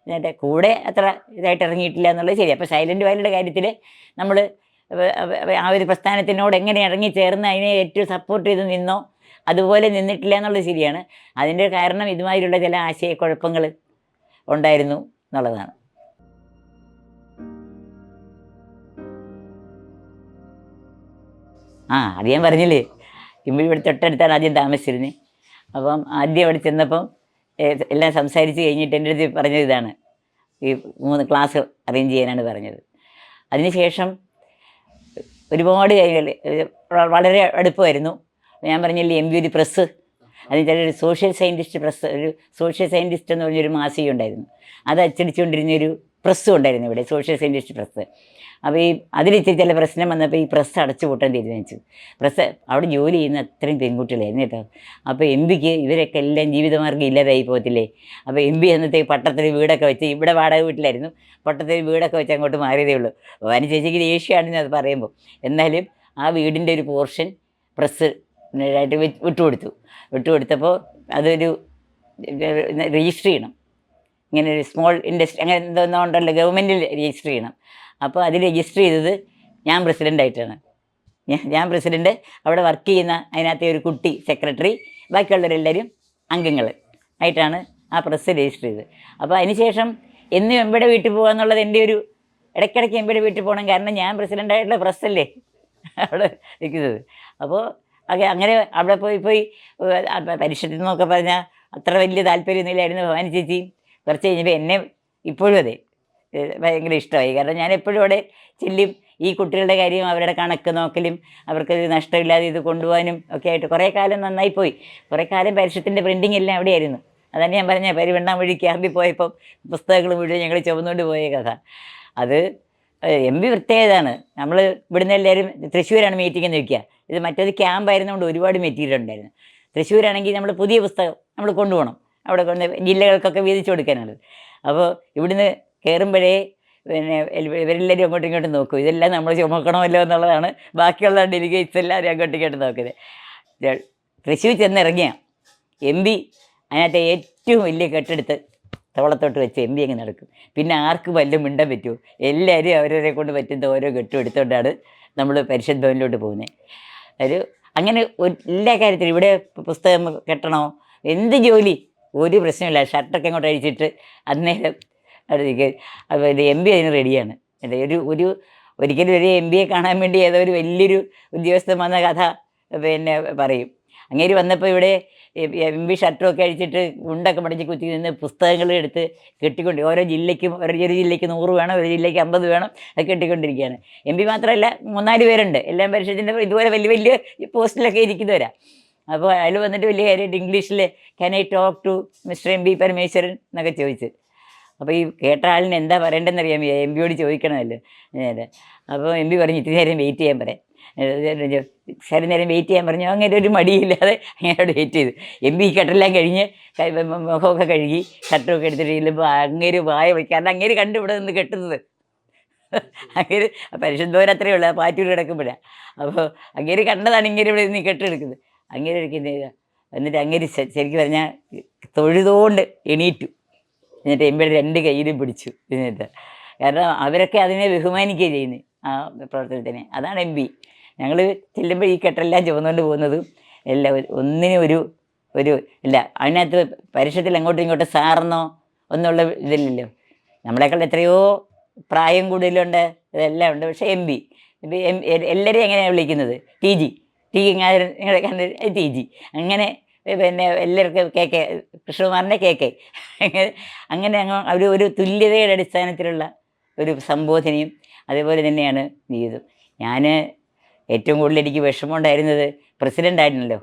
എന്നിട്ട് കൂടെ അത്ര ഇതായിട്ട് ഇറങ്ങിയിട്ടില്ല എന്നുള്ളത് ശരി. അപ്പോൾ സൈലൻറ്റ് വാലിയുടെ കാര്യത്തിൽ നമ്മൾ ആ ഒരു പ്രസ്ഥാനത്തിനോട് എങ്ങനെ ഇറങ്ങി ചേർന്ന് അതിനെ ഏറ്റവും സപ്പോർട്ട് ചെയ്ത് നിന്നോ അതുപോലെ നിന്നിട്ടില്ല എന്നുള്ളത് ശരിയാണ്. അതിൻ്റെ കാരണം ഇതുമാതിരിയുള്ള ചില ആശയക്കുഴപ്പങ്ങൾ ഉണ്ടായിരുന്നു എന്നുള്ളതാണ്. അത് ഞാൻ പറഞ്ഞില്ലേ, ഇവിടെ തൊട്ടടുത്താണ് ആദ്യം താമസിച്ചിരുന്നത്. അപ്പം ആദ്യം അവിടെ ചെന്നപ്പം എല്ലാം സംസാരിച്ച് കഴിഞ്ഞിട്ട് എൻ്റെ അടുത്ത് പറഞ്ഞത് ഇതാണ്, ഈ 3 ക്ലാസ് അറേഞ്ച് ചെയ്യാനാണ് പറഞ്ഞത്. അതിനുശേഷം ഒരുപാട് കാര്യങ്ങൾ വളരെ അടുപ്പമായിരുന്നു. ഞാൻ പറഞ്ഞില്ലേ MB ഒരു പ്രസ്, അതിന് ചില ഒരു സോഷ്യൽ സയൻറ്റിസ്റ്റ് പ്രസ്, ഒരു സോഷ്യൽ സയൻറ്റിസ്റ്റ് എന്ന് പറഞ്ഞൊരു മാസിക ഉണ്ടായിരുന്നു. അത് അച്ചടിച്ചുകൊണ്ടിരുന്നൊരു പ്രസ്സും ഉണ്ടായിരുന്നു ഇവിടെ, സോഷ്യൽ സയൻറ്റിസ്റ്റ് പ്രസ്. അപ്പോൾ ഈ അതിലിച്ചിരി ചില പ്രശ്നം വന്നപ്പോൾ ഈ പ്രസ് അടച്ചു പൂട്ടാൻ തീരുമാനിച്ചു. പ്രസ് അവിടെ ജോലി ചെയ്യുന്ന അത്രയും പെൺകുട്ടികളായിരുന്നു കേട്ടോ. അപ്പോൾ MBക്ക് ഇവരൊക്കെ എല്ലാം ജീവിതമാർഗ്ഗം ഇല്ലാതായി പോകത്തില്ലേ. അപ്പോൾ MB അന്നത്തേക്ക് പട്ടത്തിൽ വീടൊക്കെ വെച്ച്, ഇവിടെ വാടക വീട്ടിലായിരുന്നു, പട്ടത്തിൽ വീടൊക്കെ വെച്ച് അങ്ങോട്ട് മാറിയതേ ഉള്ളൂ. ഭവാനി ചേച്ചിക്ക് ദേഷ്യമാണെന്ന് അത് പറയുമ്പോൾ, എന്നാലും ആ വീടിൻ്റെ ഒരു പോർഷൻ പ്രസ്സിനായിട്ട് വിട്ടുകൊടുത്തപ്പോൾ അതൊരു രജിസ്റ്റർ ചെയ്യണം. ഇങ്ങനെ ഒരു സ്മോൾ ഇൻഡസ്ട്രി അങ്ങനെ എന്തോന്നോ ഉണ്ടല്ലോ, ഗവൺമെൻറ്റിൽ രജിസ്റ്റർ ചെയ്യണം. അപ്പോൾ അതിൽ രജിസ്റ്റർ ചെയ്തത് ഞാൻ പ്രസിഡൻ്റായിട്ടാണ്. ഞാൻ പ്രസിഡൻറ്റ്, അവിടെ വർക്ക് ചെയ്യുന്ന അതിനകത്തെ ഒരു കുട്ടി സെക്രട്ടറി, ബാക്കിയുള്ളവരെല്ലാവരും അംഗങ്ങൾ ആയിട്ടാണ് ആ പ്രസ് രജിസ്റ്റർ ചെയ്തത്. അപ്പോൾ അതിനുശേഷം എന്നും എമ്പയുടെ വീട്ടിൽ പോകുക എന്നുള്ളത് എൻ്റെ ഒരു, ഇടയ്ക്കിടയ്ക്ക് എമ്പയുടെ വീട്ടിൽ പോകണം, കാരണം ഞാൻ പ്രസിഡൻ്റായിട്ടുള്ള പ്രസ്സല്ലേ അവിടെ നിൽക്കുന്നത്. അപ്പോൾ അങ്ങനെ അവിടെ പോയി പരിഷത്തിൽ നിന്നൊക്കെ പറഞ്ഞാൽ അത്ര വലിയ താല്പര്യമൊന്നുമില്ലായിരുന്നു ഭവാനി ചേച്ചി. കുറച്ച് കഴിഞ്ഞപ്പോൾ എന്നെ ഇപ്പോഴും അതെ ഭയങ്കര ഇഷ്ടമായി. കാരണം ഞാൻ എപ്പോഴും അവിടെ ചെല്ലും, ഈ കുട്ടികളുടെ കാര്യം അവരുടെ കണക്ക് നോക്കലും അവർക്ക് നഷ്ടമില്ലാതെ ഇത് കൊണ്ടുപോകാനും ഒക്കെ ആയിട്ട് കുറേ കാലം നന്നായി പോയി. കുറേ കാലം പരിഷത്തിൻ്റെ പ്രിൻറ്റിങ് എല്ലാം അവിടെയായിരുന്നു. അതന്നെ ഞാൻ പറഞ്ഞ പെരുവണ്ണാൻ വഴി ക്യാമ്പിൽ പോയപ്പം പുസ്തകങ്ങൾ മുഴുവൻ ഞങ്ങൾ ചുമന്നുകൊണ്ട് പോയ കഥ. അത് MB പ്രത്യേകതയാണ്. നമ്മൾ ഇവിടുന്ന് എല്ലാവരും തൃശ്ശൂരാണ് മീറ്റിംഗ് എന്ന് വയ്ക്കുക. ഇത് മറ്റേത് ക്യാമ്പായിരുന്നുകൊണ്ട് ഒരുപാട് മെറ്റീരിയൽ ഉണ്ടായിരുന്നു. തൃശ്ശൂരാണെങ്കിൽ നമ്മൾ പുതിയ പുസ്തകം നമ്മൾ കൊണ്ടുപോകണം, അവിടെ കൊണ്ട് ജില്ലകൾക്കൊക്കെ വീതിച്ചു കൊടുക്കാനുള്ളത്. അപ്പോൾ ഇവിടുന്ന് കയറുമ്പോഴേ പിന്നെ ഇവരെല്ലാവരും അങ്ങോട്ടും ഇങ്ങോട്ടും നോക്കും, ഇതെല്ലാം നമ്മൾ ചുമക്കണമല്ലോ എന്നുള്ളതാണ്. ബാക്കിയുള്ള ഡെലിഗേറ്റ്സ് എല്ലാവരും അങ്ങോട്ടും ഇങ്ങോട്ടും നോക്കുന്നത്. തൃശ്ശൂർ ചെന്നിറങ്ങിയ MB അതിനകത്ത് ഏറ്റവും വലിയ കെട്ടെടുത്ത് തോളത്തോട്ട് വെച്ച് MB അങ്ങ് നടക്കും. പിന്നെ ആർക്ക് വല്ലതും മിണ്ടാൻ പറ്റുമോ? എല്ലാവരും അവരവരെ കൊണ്ട് പറ്റുന്ന ഓരോ കെട്ടും എടുത്തുകൊണ്ടാണ് നമ്മൾ പരിഷത്ത് ഭവനിലോട്ട് പോകുന്നത്. ഒരു അങ്ങനെ എല്ലാ കാര്യത്തിലും ഇവിടെ പുസ്തകം കെട്ടണോ, എന്ത് ജോലി ഒരു പ്രശ്നമില്ല, ഷർട്ടൊക്കെ അങ്ങോട്ട് അഴിച്ചിട്ട് അന്നേരം അടുത്തേക്ക്. അപ്പോൾ ഇത് MB അതിന് റെഡിയാണ്. ഒരിക്കലും ഒരു MBയെ കാണാൻ വേണ്ടി ഏതോ ഒരു വലിയൊരു ഉദ്യോഗസ്ഥൻ വന്ന കഥ പിന്നെ പറയും. അങ്ങേര് വന്നപ്പോൾ ഇവിടെ MB ഷർട്ടും ഒക്കെ അഴിച്ചിട്ട് ഉണ്ടൊക്കെ മടിച്ച് കുത്തി നിന്ന് പുസ്തകങ്ങൾ എടുത്ത് കെട്ടിക്കൊണ്ട് ഓരോ ജില്ലയ്ക്കും ഒരു ജില്ലയ്ക്ക് 100 വേണം, ഒരു ജില്ലയ്ക്ക് 50 വേണം, അത് കെട്ടിക്കൊണ്ടിരിക്കുകയാണ്. MB മാത്രമല്ല 3-4 പേരുണ്ട്, എല്ലാം പരിഷത്തിൻ്റെ ഇതുപോലെ വലിയ വലിയ പോസ്റ്റിലൊക്കെ ഇരിക്കുന്നവരാണ്. അപ്പോൾ അയാൾ വന്നിട്ട് വലിയ കാര്യമായിട്ട് ഇംഗ്ലീഷിൽ can I talk to mister MB Parameswaran എന്നൊക്കെ ചോദിച്ച്. അപ്പോൾ ഈ കേട്ട ആളിന് എന്താ പറയേണ്ടതെന്ന് അറിയാൻ MBയോട് ചോദിക്കണമല്ലോ. അപ്പോൾ MB പറഞ്ഞു ഇത്തിരി നേരം വെയിറ്റ് ചെയ്യാൻ പറയാം. ശരി നേരം വെയിറ്റ് ചെയ്യാൻ പറഞ്ഞു. അങ്ങനെ ഒരു മടിയില്ലാതെ അങ്ങനെയോട് വെയിറ്റ് ചെയ്തു. MB കെട്ടെല്ലാം കഴിഞ്ഞ് മുഖമൊക്കെ കഴുകി ഷർട്ടൊക്കെ എടുത്തിട്ട് ചെല്ലുമ്പോൾ അങ്ങേര് വായ വയ്ക്കാണ്ട് അങ്ങേര് കണ്ടു ഇവിടെ നിന്ന് കെട്ടുന്നത്. അങ്ങേര് പരിശുദ്ധവർ അത്രയേ ഉള്ളൂ, പാറ്റൂർ കിടക്കുമ്പോഴാണ്. അപ്പോൾ അങ്ങേര് കണ്ടതാണ് ഇങ്ങനെ ഇവിടെ നിന്ന് കെട്ടെടുക്കുന്നത്. അങ്ങേര് എടുക്കുന്നത്. എന്നിട്ട് അങ്ങേര് ശരിക്കും പറഞ്ഞാൽ തൊഴുതുകൊണ്ട് എണീറ്റു. എന്നിട്ട് MBയുടെ 2 കയ്യിലും പിടിച്ചു. എന്നിട്ട് കാരണം അവരൊക്കെ അതിനെ ബഹുമാനിക്കുകയും ചെയ്യുന്നത് ആ പ്രവർത്തനത്തിനെ. അതാണ് MB. ഞങ്ങൾ ചെല്ലുമ്പോൾ ഈ കെട്ടെല്ലാം ചുമന്നുകൊണ്ട് പോകുന്നതും എല്ലാം ഒന്നിനും ഒരു ഇല്ല. അതിനകത്ത് പരിഷത്തിൽ അങ്ങോട്ടും ഇങ്ങോട്ടും സാറെന്നോ ഒന്നുള്ള ഇതില്ലല്ലോ. നമ്മളെക്കാൾ എത്രയോ പ്രായം കൂടുതലുണ്ട്, ഇതെല്ലാം ഉണ്ട്. പക്ഷേ MB എല്ലാവരെയും എങ്ങനെയാണ് വിളിക്കുന്നത്? TG TG അങ്ങനെ പിന്നെ എല്ലാവർക്കും KK കൃഷ്ണകുമാറിൻ്റെ KK അങ്ങനെ ഒരു തുല്യതയുടെ അടിസ്ഥാനത്തിലുള്ള ഒരു സംബോധനയും അതേപോലെ തന്നെയാണ് ജീവിതം. ഞാൻ ഏറ്റവും കൂടുതൽ എനിക്ക് വിഷമമുണ്ടായിരുന്നത് പ്രസിഡൻ്റ് ആയിരുന്നല്ലോ.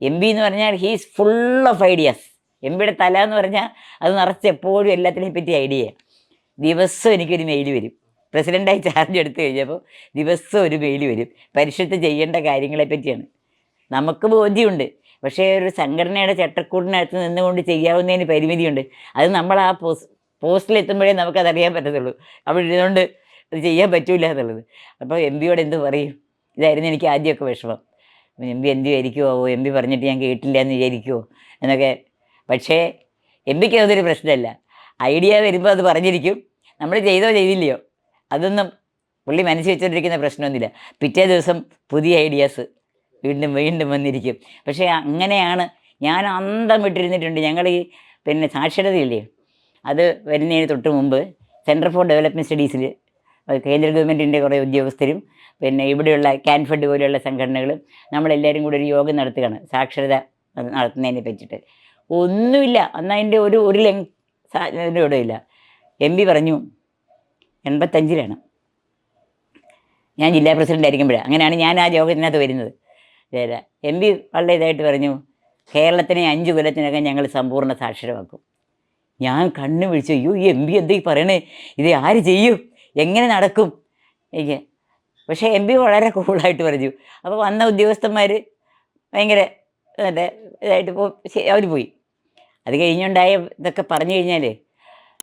MB എന്ന് പറഞ്ഞാൽ ഹീസ് ഫുൾ ഓഫ് ഐഡിയാസ്. MBയുടെ തല എന്ന് പറഞ്ഞാൽ അത് നിറച്ച് എപ്പോഴും എല്ലാത്തിനെയും പറ്റി ഐഡിയയാണ്. ദിവസം എനിക്കൊരു മെയിൽ വരും. പ്രസിഡൻ്റായി ചാർജ് എടുത്തു കഴിഞ്ഞപ്പോൾ ദിവസം ഒരു മെയിൽ വരും, പരിഷത്ത് ചെയ്യേണ്ട കാര്യങ്ങളെ പറ്റിയാണ്. നമുക്ക് ബോധ്യമുണ്ട്, പക്ഷേ ഒരു സംഘടനയുടെ ചട്ടക്കൂടിനകത്ത് നിന്നുകൊണ്ട് ചെയ്യാവുന്നതിന് പരിമിതിയുണ്ട്. അത് നമ്മൾ ആ പോസ്റ്റിലെത്തുമ്പോഴേ നമുക്കതറിയാൻ പറ്റത്തുള്ളൂ. അവിടെ ഇരുന്നുകൊണ്ട് അത് ചെയ്യാൻ പറ്റൂല എന്നുള്ളത്. അപ്പോൾ എം പിയോട് എന്ത് പറയും? ഇതായിരുന്നു എനിക്ക് ആദ്യമൊക്കെ വിഷമം. എം പി എന്ത് വിചാരിക്കുമോ, എം പി പറഞ്ഞിട്ട് ഞാൻ കേട്ടില്ല എന്ന് വിചാരിക്കുമോ എന്നൊക്കെ. പക്ഷേ എം പിക്ക് അതൊരു പ്രശ്നമല്ല. ഐഡിയ വരുമ്പോൾ അത് പറഞ്ഞിരിക്കും. നമ്മൾ ചെയ്തോ ചെയ്തില്ലയോ അതൊന്നും പുള്ളി മനസ്സിൽ വെച്ചുകൊണ്ടിരിക്കുന്ന പ്രശ്നമൊന്നുമില്ല. പിറ്റേ ദിവസം പുതിയ ഐഡിയാസ് വീണ്ടും വീണ്ടും വന്നിരിക്കും. പക്ഷേ അങ്ങനെയാണ് ഞാൻ അന്തം വിട്ടിരുന്നിട്ടുണ്ട്. ഞങ്ങൾ ഈ സാക്ഷരതയില്ലേ, അത് വരുന്നതിന് തൊട്ട് മുമ്പ് സെൻറ്റർ ഫോർ ഡെവലപ്മെൻറ്റ് സ്റ്റഡീസിൽ കേന്ദ്ര ഗവൺമെൻറ്റിൻ്റെ കുറേ ഉദ്യോഗസ്ഥരും ഇവിടെയുള്ള ക്യാൻഫഡ് പോലെയുള്ള സംഘടനകളും നമ്മളെല്ലാവരും കൂടി ഒരു യോഗം നടത്തുകയാണ് സാക്ഷരത നടത്തുന്നതിനെ പറ്റിയിട്ട്. ഒന്നുമില്ല, അന്ന് അതിൻ്റെ ഒരു ഇവിടെ ഇല്ല. എം പി പറഞ്ഞു 85-ലാണ് ഞാൻ ജില്ലാ പ്രസിഡൻ്റ് ആയിരിക്കുമ്പോഴാണ്. അങ്ങനെയാണ് ഞാൻ ആ യോഗത്തിനകത്ത് വരുന്നത്. എം പി വളരെ ഇതായിട്ട് പറഞ്ഞു, കേരളത്തിനെ 5 കൊല്ലത്തിനകം ഞങ്ങൾ സമ്പൂർണ്ണ സാക്ഷരമാക്കും. ഞാൻ കണ്ണ് വിളിച്ചു, അയ്യോ ഈ എം പി എന്താ പറയണേ, ഇത് ആര് ചെയ്യും, എങ്ങനെ നടക്കും എനിക്ക്. പക്ഷേ എം പി വളരെ കൂളായിട്ട് പറഞ്ഞു. അപ്പോൾ വന്ന ഉദ്യോഗസ്ഥന്മാർ ഭയങ്കര ഇതായിട്ട് അവർ പോയി. അത് കഴിഞ്ഞുണ്ടായ ഇതൊക്കെ പറഞ്ഞു കഴിഞ്ഞാൽ,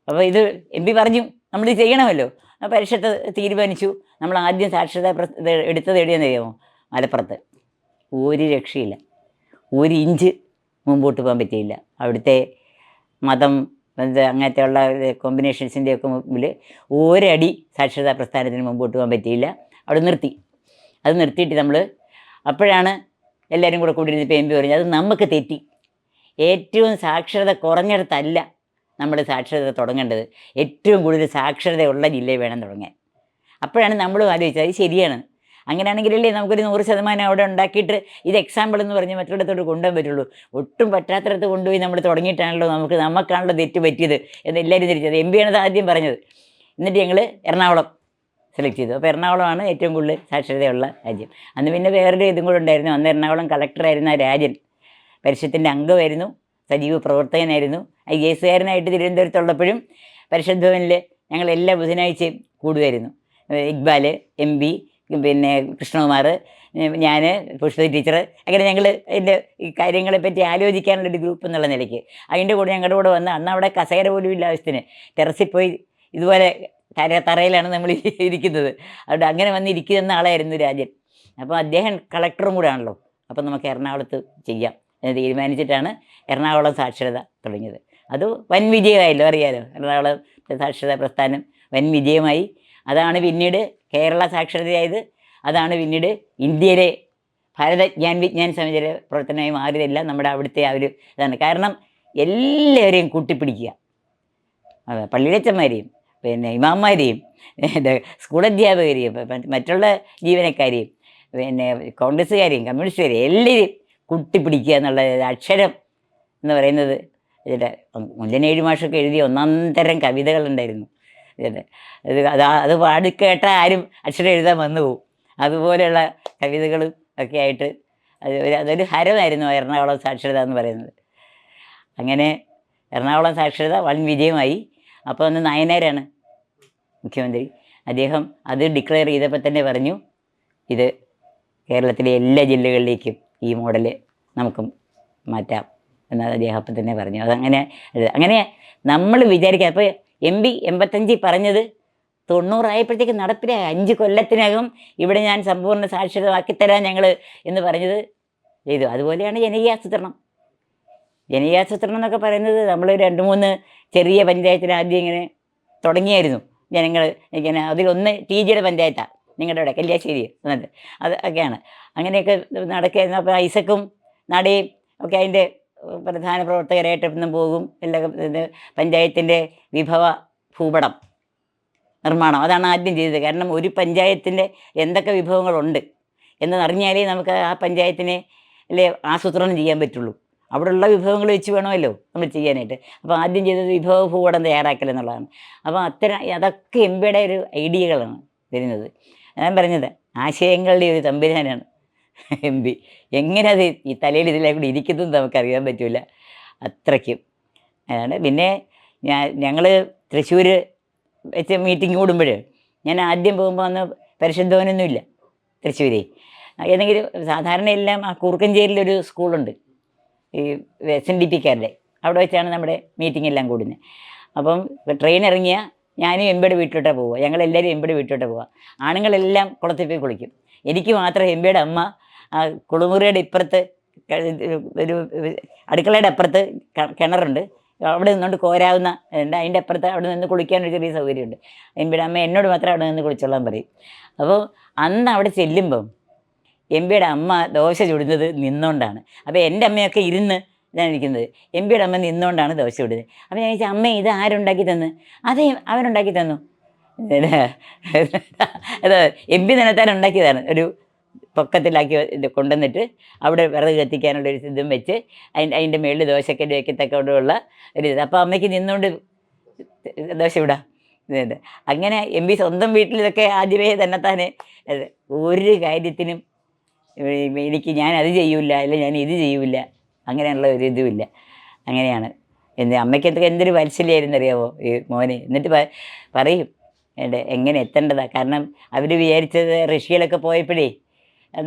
അപ്പോൾ ഇത് എം പി പറഞ്ഞു നമ്മളിത് ചെയ്യണമല്ലോ. പരിഷത്ത് തീരുമാനിച്ചു. നമ്മൾ ആദ്യം സാക്ഷരതാ എടുത്തത് എവിടെയാണെന്ന് അറിയാമോ? മലപ്പുറത്ത്. ഒരു രക്ഷയില്ല, 1 ഇഞ്ച് മുമ്പോട്ട് പോകാൻ പറ്റിയില്ല. അവിടുത്തെ മതം അങ്ങനത്തെ ഉള്ള കോമ്പിനേഷൻസിൻ്റെയൊക്കെ മുമ്പിൽ ഒരടി സാക്ഷരതാ പ്രസ്ഥാനത്തിന് മുമ്പോട്ട് പോകാൻ പറ്റിയില്ല. അവിടെ നിർത്തി. അത് നിർത്തിയിട്ട് നമ്മൾ അപ്പോഴാണ് എല്ലാവരും കൂടെ കൂടിയിരുന്നപ്പോൾ എം പി പറഞ്ഞു, അത് നമുക്ക് തെറ്റി. ഏറ്റവും സാക്ഷരത കുറഞ്ഞിടത്തല്ല നമ്മൾ സാക്ഷരത തുടങ്ങേണ്ടത്, ഏറ്റവും കൂടുതൽ സാക്ഷരതയുള്ള ജില്ലയിൽ വേണം തുടങ്ങാൻ. അപ്പോഴാണ് നമ്മൾ ആലോചിച്ചത് അത് ശരിയാണ്. അങ്ങനെയാണെങ്കിലല്ലേ നമുക്കൊരു 100% അവിടെ ഉണ്ടാക്കിയിട്ട് ഇത് എക്സാമ്പിൾ എന്ന് പറഞ്ഞ് മറ്റുള്ളടത്തോട്ട് കൊണ്ടുപോകാൻ പറ്റുള്ളൂ. ഒട്ടും പറ്റാത്തടത്ത് കൊണ്ടുപോയി നമ്മൾ തുടങ്ങിയിട്ടാണല്ലോ നമുക്കാണല്ലോ തെറ്റ് പറ്റിയത് എന്ന് എല്ലാവരും തിരിച്ചത്. എം പിയാണ് ആദ്യം പറഞ്ഞത്. എന്നിട്ട് ഞങ്ങൾ എറണാകുളം സെലക്ട് ചെയ്തു. അപ്പോൾ എറണാകുളമാണ് ഏറ്റവും കൂടുതൽ സാക്ഷരതയുള്ള രാജ്യം. അന്ന് പിന്നെ വേറൊരു ഇതും കൂടെ ഉണ്ടായിരുന്നു. അന്ന് എറണാകുളം കളക്ടറായിരുന്ന രാജൻ പരിഷത്തിൻ്റെ അംഗമായിരുന്നു, സജീവ പ്രവർത്തകനായിരുന്നു. IASകാരനായിട്ട് തിരുവനന്തപുരത്തുള്ളപ്പോഴും പരിഷത്ത് ഭവനിൽ ഞങ്ങൾ എല്ലാ ബുധനാഴ്ചയും കൂടുമായിരുന്നു. ഇക്ബാൽ എം പി, കൃഷ്ണകുമാർ, ഞാൻ, പുഷ്പ ടീച്ചർ, അങ്ങനെ ഞങ്ങൾ അതിൻ്റെ ഈ കാര്യങ്ങളെപ്പറ്റി ആലോചിക്കാനുള്ളൊരു ഗ്രൂപ്പ് എന്നുള്ള നിലയ്ക്ക് അതിൻ്റെ കൂടെ ഞങ്ങളുടെ കൂടെ വന്ന്, അന്ന് അവിടെ കസേര പോലും ഇല്ല ആവശ്യത്തിന്, ടെറസിൽ പോയി ഇതുപോലെ തറയിലാണ് നമ്മൾ ഇരിക്കുന്നത്. അവിടെ അങ്ങനെ വന്നിരിക്കുന്ന ആളായിരുന്നു രാജൻ. അപ്പോൾ അദ്ദേഹം കളക്ടറും കൂടെ ആണല്ലോ. അപ്പോൾ നമുക്ക് എറണാകുളത്ത് ചെയ്യാം എന്ന് തീരുമാനിച്ചിട്ടാണ് എറണാകുളം സാക്ഷരത തുടങ്ങിയത്. അത് വൻ വിജയമായല്ലോ, അറിയാലോ. എറണാകുളം സാക്ഷരതാ പ്രസ്ഥാനം വൻ വിജയമായി. അതാണ് പിന്നീട് കേരള സാക്ഷരതയായത്. അതാണ് പിന്നീട് ഇന്ത്യയിലെ ഭാരത വിജ്ഞാൻ സമിതിയുടെ പ്രവർത്തനമായി മാറിയതെല്ലാം നമ്മുടെ അവിടുത്തെ ആ ഒരു ഇതാണ്. കാരണം എല്ലാവരെയും കൂട്ടിപ്പിടിക്കുക, പള്ളിയിലച്ചന്മാരെയും ഇമാമാരെയും സ്കൂൾ അധ്യാപകരെയും മറ്റുള്ള ജീവനക്കാരെയും കോൺഗ്രസ്സുകാരെയും കമ്മ്യൂണിസ്റ്റുകാരെയും എല്ലാവരെയും കൂട്ടിപ്പിടിക്കുക എന്നുള്ള അക്ഷരം എന്ന് പറയുന്നത്. മുല്ലനേഴ് മാഷൊക്കെ എഴുതിയ ഒന്നാന്തരം കവിതകളുണ്ടായിരുന്നു. അത് പാടിക്കേട്ട ആരും അക്ഷരം എഴുതാൻ വന്നു പോകും. അതുപോലെയുള്ള കവിതകളും ഒക്കെ ആയിട്ട് അതൊരു ഹരമായിരുന്നു എറണാകുളം സാക്ഷരത എന്ന് പറയുന്നത്. അങ്ങനെ എറണാകുളം സാക്ഷരത വൻ വിജയമായി. അപ്പോൾ അന്ന് നായനാരാണ് മുഖ്യമന്ത്രി. അദ്ദേഹം അത് ഡിക്ലെയർ ചെയ്തപ്പോൾ തന്നെ പറഞ്ഞു, ഇത് കേരളത്തിലെ എല്ലാ ജില്ലകളിലേക്കും ഈ മോഡൽ നമുക്കും മാറ്റാം എന്ന് അദ്ദേഹം അപ്പം തന്നെ പറഞ്ഞു. അങ്ങനെ നമ്മൾ വിചാരിക്കുക. അപ്പോൾ എം പി 85 പറഞ്ഞത് 90 ആയപ്പോഴത്തേക്ക് നടപ്പിലായി. 5 കൊല്ലത്തിനകം ഇവിടെ ഞാൻ സമ്പൂർണ്ണ സാക്ഷരമാക്കിത്തരാം ഞങ്ങൾ എന്ന് പറഞ്ഞത് ചെയ്തു. അതുപോലെയാണ് ജനകീയാസൂത്രണം. ജനകീയാസൂത്രണം എന്നൊക്കെ പറയുന്നത് നമ്മൾ 2-3 ചെറിയ പഞ്ചായത്തിന് ആദ്യം ഇങ്ങനെ തുടങ്ങിയായിരുന്നു. ജനങ്ങൾ ഇങ്ങനെ അതിലൊന്ന് TGയുടെ പഞ്ചായത്താണ്, നിങ്ങളുടെ അവിടെ കല്യാശ്ശേരി എന്നിട്ട് അത് ഒക്കെയാണ്. അങ്ങനെയൊക്കെ നടക്കുകയായിരുന്നു. അപ്പോൾ ഐസക്കും നടയും ഒക്കെ അതിൻ്റെ പ്രധാന പ്രവർത്തകരായിട്ട് എന്നും പോകും. എല്ലാ പഞ്ചായത്തിൻ്റെ വിഭവ ഭൂപടം നിർമ്മാണം അതാണ് ആദ്യം ചെയ്തത്. കാരണം ഒരു പഞ്ചായത്തിൻ്റെ എന്തൊക്കെ വിഭവങ്ങളുണ്ട് എന്നറിഞ്ഞാലേ നമുക്ക് ആ പഞ്ചായത്തിനെ അല്ലേ ആസൂത്രണം ചെയ്യാൻ പറ്റുള്ളൂ. അവിടെയുള്ള വിഭവങ്ങൾ വെച്ച് വേണമല്ലോ നമ്മൾ ചെയ്യാനായിട്ട്. അപ്പോൾ ആദ്യം ചെയ്തത് വിഭവ ഭൂപടം തയ്യാറാക്കൽ എന്നുള്ളതാണ്. അപ്പോൾ അതൊക്കെ എം പിയുടെ ഒരു ഐഡിയകളാണ് വരുന്നത്. ഞാൻ പറഞ്ഞത് ആശയങ്ങളുടെ ഒരു തമ്പുരാനാണ് എം പി. എങ്ങനെ അത് ഈ തലയിൽ ഇതിലേക്ക് കൂടി ഇരിക്കുന്നതെന്ന് നമുക്കറിയാൻ പറ്റില്ല, അത്രയ്ക്കും ആണ്. പിന്നെ ഞങ്ങൾ തൃശ്ശൂർ വെച്ച് മീറ്റിംഗ് കൂടുമ്പോൾ ഞാൻ ആദ്യം പോകുമ്പോൾ അന്ന് പരിഷത്ത് ഭവനൊന്നുമില്ല തൃശ്ശൂർ. ഏതെങ്കിലും സാധാരണ എല്ലാം ആ കൂർക്കഞ്ചേരിയിലൊരു സ്കൂളുണ്ട്, ഈ SNDPക്കാരുടെ. അവിടെ വെച്ചാണ് നമ്മുടെ മീറ്റിംഗ് എല്ലാം കൂടുന്നത്. അപ്പം ട്രെയിൻ ഇറങ്ങിയാൽ ഞാനും എംബിയുടെ വീട്ടിലോട്ടാണ് പോവുക, ഞങ്ങളെല്ലാവരും എംബിയുടെ വീട്ടിലോട്ടാണ് പോവുക. ആണുങ്ങളെല്ലാം കുളത്തിൽ പോയി കുളിക്കും. എനിക്ക് മാത്രം എംബിയുടെ അമ്മ കുളിമുറിയുടെ ഇപ്പുറത്ത് ഒരു അടുക്കളയുടെ അപ്പുറത്ത് കിണറുണ്ട്, അവിടെ നിന്നുകൊണ്ട് കോരാവുന്ന ഉണ്ട്, അതിൻ്റെ അപ്പുറത്ത് അവിടെ നിന്ന് കുളിക്കാനൊരു ചെറിയ സൗകര്യമുണ്ട്. എംബിയുടെ അമ്മ എന്നോട് മാത്രം അവിടെ നിന്ന് കുളിച്ചോളാൻ പറയും. അപ്പോൾ അന്ന് അവിടെ ചെല്ലുമ്പം എംബിയുടെ അമ്മ ദോശ ചുടുന്നത് നിന്നുകൊണ്ടാണ്. അപ്പോൾ എൻ്റെ അമ്മയൊക്കെ ഇരുന്ന് ഇതാണ് ഇരിക്കുന്നത്, എംബിയുടെ അമ്മ നിന്നുകൊണ്ടാണ് ദോശ ചുടുന്നത്. അപ്പോൾ ഞാൻ ചോദിച്ചാൽ അമ്മ ഇത് ആരുണ്ടാക്കി തന്നു? അതേ അവനുണ്ടാക്കി തന്നു. അത് എംബി നനത്താൻ ഉണ്ടാക്കിയതാണ്. ഒരു പൊക്കത്തിലാക്കി ഇത് കൊണ്ടുവന്നിട്ട് അവിടെ വിറക് കത്തിക്കാനുള്ളൊരു ഇതും വെച്ച് അതിൻ്റെ മുകളിൽ ദോശക്കടി വയ്ക്കത്തക്കോടുള്ള ഒരു ഇത്. അപ്പോൾ അമ്മയ്ക്ക് നിന്നുകൊണ്ട് ദോശ വിടാം. ഇത് അങ്ങനെ എം പി സ്വന്തം വീട്ടിൽ ഇതൊക്കെ ആദ്യമേ തന്നെത്താനെ ഒരു കാര്യത്തിനും എനിക്ക് ഞാൻ അത് ചെയ്യൂല, അല്ലെങ്കിൽ ഞാൻ ഇത് ചെയ്യൂല, അങ്ങനെയുള്ള ഒരു ഇതുമില്ല. അങ്ങനെയാണ് അമ്മയ്ക്ക് എന്തൊരു വാത്സല്യമായിരുന്നു അറിയാമോ ഈ മോനെ. എന്നിട്ട് പറയും എങ്ങനെ എത്തേണ്ടതാണ്. കാരണം അവർ വിചാരിച്ചത് റഷ്യയിലൊക്കെ പോയപ്പോഴേ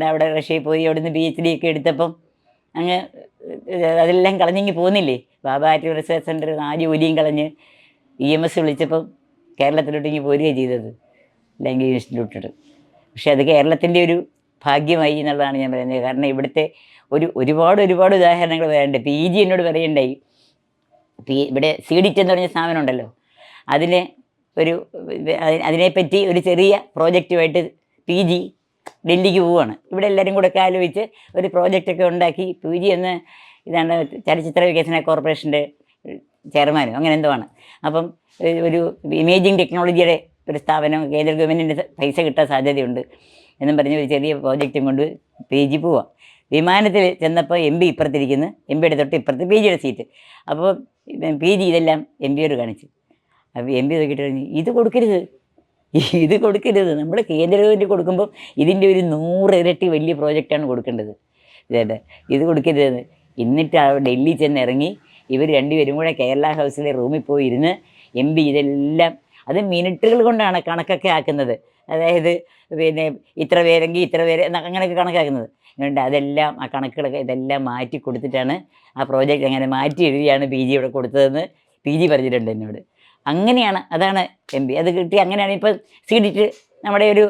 അവിടെ റഷ്യയിൽ പോയി അവിടുന്ന് PhD ഒക്കെ എടുത്തപ്പം അങ്ങ് അതെല്ലാം കളഞ്ഞെങ്കിൽ പോകുന്നില്ലേ. ബാബ ആക്റ്റീവ് റിസർച്ച് സെൻ്റർ ആ ജോലിയും കളഞ്ഞ് EMS വിളിച്ചപ്പം കേരളത്തിലോട്ട് ഇങ്ങനെ പോരുകയാണ് ചെയ്തത്, ലാംഗ്വേജ് ഇൻസ്റ്റിറ്റ്യൂട്ടിട്ട്. പക്ഷെ അത് കേരളത്തിൻ്റെ ഒരു ഭാഗ്യമായി എന്നുള്ളതാണ് ഞാൻ പറയുന്നത്. കാരണം ഇവിടുത്തെ ഒരുപാട് ഉദാഹരണങ്ങൾ പറയാനുണ്ട്. PG എന്നോട് പറയണ്ടായി, ഇവിടെ CDIT എന്ന് പറഞ്ഞ സ്ഥാപനം ഉണ്ടല്ലോ, അതിനെപ്പറ്റി ഒരു ചെറിയ പ്രോജക്റ്റുമായിട്ട് PG ഡൽഹിക്ക് പോവുകയാണ്. ഇവിടെ എല്ലാവരും കൂടെ ഒക്കെ ആലോചിച്ച് ഒരു പ്രോജക്റ്റൊക്കെ ഉണ്ടാക്കി PG എന്ന് ഇതാണ് ചലച്ചിത്ര വികസന കോർപ്പറേഷൻ്റെ ചെയർമാനും അങ്ങനെ എന്തോ ആണ്. അപ്പം ഒരു ഇമേജിങ് ടെക്നോളജിയുടെ ഒരു സ്ഥാപനം കേന്ദ്ര ഗവൺമെൻറ്റിൻ്റെ പൈസ കിട്ടാൻ സാധ്യതയുണ്ട് എന്നും പറഞ്ഞ് ഒരു ചെറിയ പ്രോജക്റ്റും കൊണ്ട് PG പോവാം. വിമാനത്തിൽ ചെന്നപ്പോൾ MB ഇപ്പുറത്തിരിക്കുന്നു, MBയുടെ തൊട്ട് ഇപ്പുറത്ത് PGയുടെ സീറ്റ്. അപ്പോൾ PG ഇതെല്ലാം MBയോട് കാണിച്ചു. അപ്പോൾ MB നോക്കിയിട്ട് പറഞ്ഞു ഇത് കൊടുക്കരുത്, നമ്മൾ കേന്ദ്ര ഗവൺമെൻറ് കൊടുക്കുമ്പോൾ ഇതിൻ്റെ ഒരു 100 ഇരട്ടി വലിയ പ്രോജക്റ്റാണ് കൊടുക്കേണ്ടത്, ഇത് കൊടുക്കരുത്. എന്നിട്ട് ഡൽഹി ചെന്ന് ഇറങ്ങി ഇവർ രണ്ടുപേരും കൂടെ കേരള ഹൗസിലെ റൂമിൽ പോയി ഇരുന്ന് MB ഇതെല്ലാം അത് മിനിറ്റുകൾ കൊണ്ടാണ് കണക്കൊക്കെ ആക്കുന്നത്. അതായത് പിന്നെ ഇത്ര പേരെങ്കിൽ ഇത്ര പേര് അങ്ങനെയൊക്കെ കണക്കാക്കുന്നത്. എന്നിട്ട് അതെല്ലാം ആ കണക്കുകളൊക്കെ ഇതെല്ലാം മാറ്റി കൊടുത്തിട്ടാണ് ആ പ്രോജക്റ്റ് അങ്ങനെ മാറ്റി എഴുതിയാണ് PG ഇവിടെ കൊടുത്തതെന്ന് PG പറഞ്ഞിട്ടുണ്ട് എന്നോട്. അങ്ങനെയാണ്, അതാണ് MB. അത് കിട്ടി. അങ്ങനെയാണ് ഇപ്പോൾ CDIT നമ്മുടെ ഒരു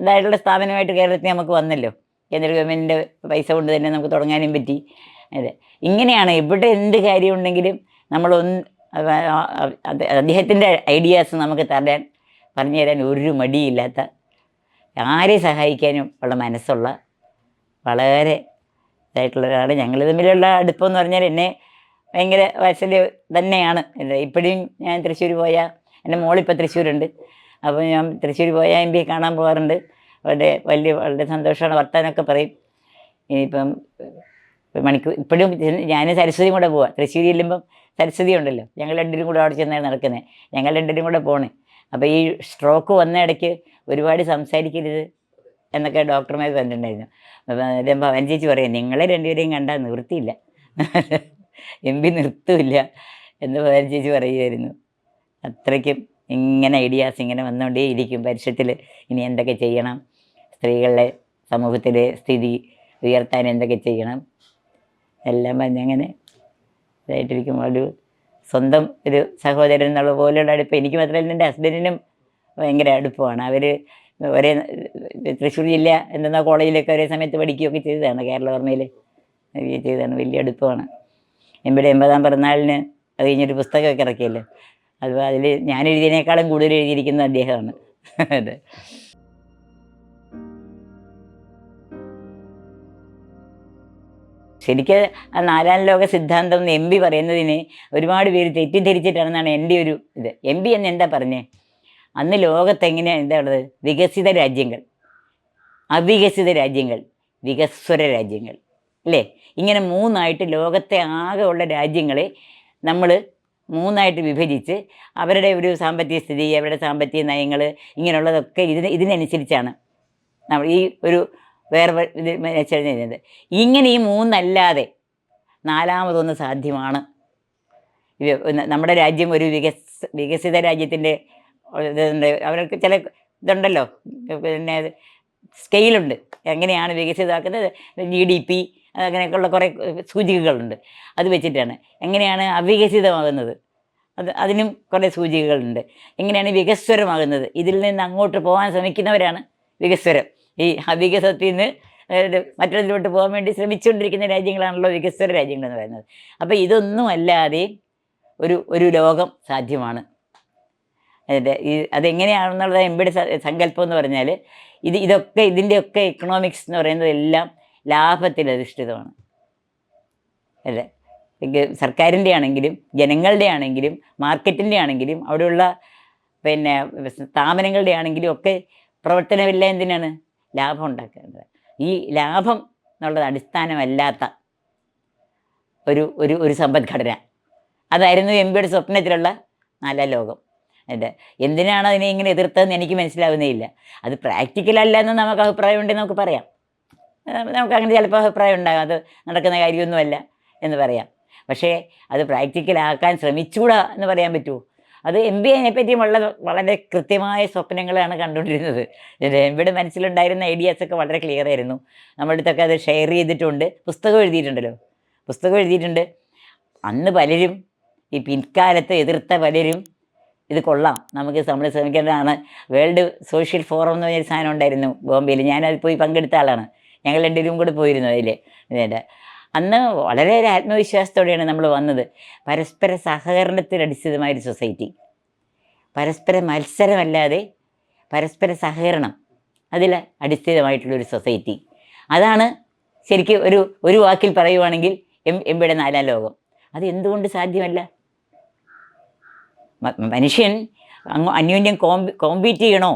ഇതായിട്ടുള്ള സ്ഥാപനമായിട്ട് കേരളത്തിൽ നമുക്ക് വന്നല്ലോ. കേന്ദ്ര ഗവൺമെൻറ്റിൻ്റെ പൈസ കൊണ്ട് തന്നെ നമുക്ക് തുടങ്ങാനും പറ്റി. അതെ, ഇങ്ങനെയാണ് ഇവിടെ എന്ത് കാര്യമുണ്ടെങ്കിലും അദ്ദേഹത്തിൻ്റെ ഐഡിയാസ് നമുക്ക് പറഞ്ഞു തരാൻ ഒരു മടിയില്ലാത്ത, ആരെ സഹായിക്കാനും ഉള്ള മനസ്സുള്ള വളരെ ഇതായിട്ടുള്ള ഒരാൾ. ഞങ്ങൾ തമ്മിലുള്ള അടുപ്പമെന്ന് പറഞ്ഞാൽ എന്നെ ഭയങ്കര വാത്സല്യം തന്നെയാണ്. ഇപ്പോഴും ഞാൻ തൃശ്ശൂർ പോയാൽ, എൻ്റെ മോളിപ്പോൾ തൃശ്ശൂരുണ്ട്, അപ്പോൾ ഞാൻ തൃശ്ശൂർ പോയാൽ MB കാണാൻ പോകാറുണ്ട്. വളരെ സന്തോഷമാണ്, വർത്താനമൊക്കെ പറയും. ഇനിയിപ്പം മണിക്കൂർ ഇപ്പോഴും ഞാൻ സരസ്വതിയും കൂടെ പോവാം. തൃശ്ശൂർ ചെല്ലുമ്പം സരസ്വതി ഉണ്ടല്ലോ, ഞങ്ങൾ രണ്ടുപേരും കൂടെ അവിടെ ചെന്നാണ് നടക്കുന്നത്, ഞങ്ങൾ രണ്ടുപേരും കൂടെ പോണേ. അപ്പോൾ ഈ സ്ട്രോക്ക് വന്ന ഇടയ്ക്ക് ഒരുപാട് സംസാരിക്കരുത് എന്നൊക്കെ ഡോക്ടർമാർ പറഞ്ഞിട്ടുണ്ടായിരുന്നു. അപ്പം ഭവൻ ചേച്ചി പറയും നിങ്ങളെ രണ്ടുപേരെയും കണ്ടാൽ നിവൃത്തിയില്ല, MB നിർത്തില്ല എന്ന് ഭവൻ ചേച്ചി പറയുമായിരുന്നു. അത്രയ്ക്കും ഇങ്ങനെ ഐഡിയാസ് ഇങ്ങനെ വന്നുകൊണ്ടേ ഇരിക്കും. പരിഷത്തിൽ ഇനി എന്തൊക്കെ ചെയ്യണം, സ്ത്രീകളുടെ സമൂഹത്തിലെ സ്ഥിതി ഉയർത്താൻ എന്തൊക്കെ ചെയ്യണം എല്ലാം പറഞ്ഞങ്ങനെ ഇതായിട്ടിരിക്കും. ഒരു സ്വന്തം ഒരു സഹോദരൻ എന്നുള്ള പോലെയുള്ള അടുപ്പം എനിക്ക് മാത്രമല്ല എൻ്റെ ഹസ്ബൻഡിനും ഭയങ്കര അടുപ്പമാണ്. അവർ ഒരേ തൃശ്ശൂർ ജില്ല എന്തെന്നാ കോളേജിലൊക്കെ ഒരേ സമയത്ത് പഠിക്കുകയൊക്കെ ചെയ്തതാണ്, കേരളവർമ്മയിൽ ചെയ്തതാണ്. വലിയ അടുപ്പമാണ്. MBയുടെ 80ാം പിറന്നാളിന് അത് കഴിഞ്ഞൊരു പുസ്തകമൊക്കെ ഇറക്കിയല്ലോ, അത് അതിൽ ഞാൻ എഴുതിയതിനേക്കാളും കൂടുതൽ എഴുതിയിരിക്കുന്നത് അദ്ദേഹമാണ്. അതെ. ശരിക്കും ആ 4ാം ലോക സിദ്ധാന്തം എന്ന് MB പറയുന്നതിന് ഒരുപാട് പേര് തെറ്റിദ്ധരിച്ചിട്ടാണെന്നാണ് എൻ്റെ ഒരു ഇത്. MB എന്ന് എന്താ പറഞ്ഞേ, അന്ന് ലോകത്ത് എങ്ങനെയാണ് എന്താ ഉള്ളത്, വികസിത രാജ്യങ്ങൾ, അവികസിത രാജ്യങ്ങൾ, വികസ്വര രാജ്യങ്ങൾ അല്ലേ, ഇങ്ങനെ 3ആയിട്ട് ലോകത്തെ ആകെ ഉള്ള രാജ്യങ്ങളെ നമ്മൾ 3ആയിട്ട് വിഭജിച്ച് അവരുടെ ഒരു സാമ്പത്തിക സ്ഥിതി, അവരുടെ സാമ്പത്തിക നയങ്ങൾ ഇങ്ങനെയുള്ളതൊക്കെ ഇതിനനുസരിച്ചാണ് നമ്മൾ ഈ ഒരു വേറെ ഇത് ചെയ്യുന്നത്. ഇങ്ങനെ ഈ 3 അല്ലാതെ 4മതൊന്ന് സാധ്യമാണ്. നമ്മുടെ രാജ്യം ഒരു വികസിത രാജ്യത്തിൻ്റെ ഇതുണ്ട്, അവർക്ക് ചില ഇതുണ്ടല്ലോ, പിന്നെ സ്കെയിലുണ്ട്, എങ്ങനെയാണ് വികസിതമാക്കുന്നത്, GDP അങ്ങനെയൊക്കെയുള്ള കുറേ സൂചികകളുണ്ട്. അത് വെച്ചിട്ടാണ് എങ്ങനെയാണ് അവികസിതമാകുന്നത്, അതിനും കുറേ സൂചികകളുണ്ട്. എങ്ങനെയാണ് വികസ്വരമാകുന്നത്? ഇതിൽ നിന്ന് അങ്ങോട്ട് പോകാൻ ശ്രമിക്കുന്നവരാണ് വികസ്വരം. ഈ അവികസത്തിൽ നിന്ന് മറ്റൊന്നിലോട്ട് പോകാൻ വേണ്ടി ശ്രമിച്ചുകൊണ്ടിരിക്കുന്ന രാജ്യങ്ങളാണല്ലോ വികസ്വര രാജ്യങ്ങളെന്ന് പറയുന്നത്. അപ്പോൾ ഇതൊന്നും അല്ലാതെ ഒരു ലോകം സാധ്യമാണ്. അതെങ്ങനെയാണെന്നുള്ളത് എംബിയുടെ സങ്കല്പം എന്ന് പറഞ്ഞാൽ ഇതിൻ്റെയൊക്കെ എക്കണോമിക്സ് എന്ന് പറയുന്നത് എല്ലാം ലാഭത്തിൽ അധിഷ്ഠിതമാണ്. അല്ലേ? സർക്കാരിൻ്റെ ആണെങ്കിലും ജനങ്ങളുടെ ആണെങ്കിലും മാർക്കറ്റിൻ്റെ ആണെങ്കിലും അവിടെയുള്ള പിന്നെ സ്ഥാപനങ്ങളുടെ ആണെങ്കിലും ഒക്കെ പ്രവർത്തനമെല്ലാം എന്തിനാണ്? ലാഭം ഉണ്ടാക്കേണ്ടത്. ഈ ലാഭം എന്നുള്ളത് അടിസ്ഥാനമല്ലാത്ത ഒരു സമ്പദ്ഘടന, അതായിരുന്നു എംബിയുടെ സ്വപ്നത്തിലുള്ള നല്ല ലോകം. എന്തിനാണ് അതിനെ ഇങ്ങനെ എതിർത്തതെന്ന് എനിക്ക് മനസ്സിലാവുന്നേയില്ല. അത് പ്രാക്ടിക്കലല്ല എന്ന് നമുക്ക് അഭിപ്രായമുണ്ടെങ്കിൽ നമുക്ക് പറയാം. നമുക്ക് അങ്ങനെ ചിലപ്പോൾ അഭിപ്രായം ഉണ്ടാകും, അത് നടക്കുന്ന കാര്യമൊന്നുമല്ല എന്ന് പറയാം. പക്ഷേ അത് പ്രാക്ടിക്കലാക്കാൻ ശ്രമിച്ചുകൂടാ എന്ന് പറയാൻ പറ്റുമോ? അത് എംബി അതിനെപ്പറ്റി വളരെ കൃത്യമായ സ്വപ്നങ്ങളാണ് കണ്ടുകൊണ്ടിരുന്നത്. എംബിയുടെ മനസ്സിലുണ്ടായിരുന്ന ഐഡിയാസൊക്കെ വളരെ ക്ലിയർ ആയിരുന്നു. നമ്മുടെ അടുത്തൊക്കെ അത് ഷെയർ ചെയ്തിട്ടുണ്ട്. പുസ്തകം എഴുതിയിട്ടുണ്ട്. അന്ന് പലരും, ഈ പിൻകാലത്ത് എതിർത്ത പലരും ഇത് കൊള്ളാം, നമുക്ക് നമ്മൾ ശ്രമിക്കേണ്ടതാണ്. വേൾഡ് സോഷ്യൽ ഫോറം എന്ന് പറഞ്ഞൊരു സാധനം ഉണ്ടായിരുന്നു ബോംബെയിൽ. ഞാനത് പോയി പങ്കെടുത്ത ആളാണ്. ഞങ്ങൾ രണ്ടുപേരും കൂടെ പോയിരുന്നു അതിൽ. അന്ന് വളരെ ഒരു ആത്മവിശ്വാസത്തോടെയാണ് നമ്മൾ വന്നത്. പരസ്പര സഹകരണത്തിനടിസ്ഥിതമായൊരു സൊസൈറ്റി, പരസ്പര മത്സരമല്ലാതെ പരസ്പര സഹകരണം, അതിൽ അടിസ്ഥിതമായിട്ടുള്ളൊരു സൊസൈറ്റി. അതാണ് ശരിക്കും ഒരു വാക്കിൽ പറയുവാണെങ്കിൽ എംബിയുടെ നാലാം ലോകം. അത് എന്തുകൊണ്ട് സാധ്യമല്ല? മനുഷ്യൻ അന്യോന്യം കോമ്പീറ്റ് ചെയ്യണോ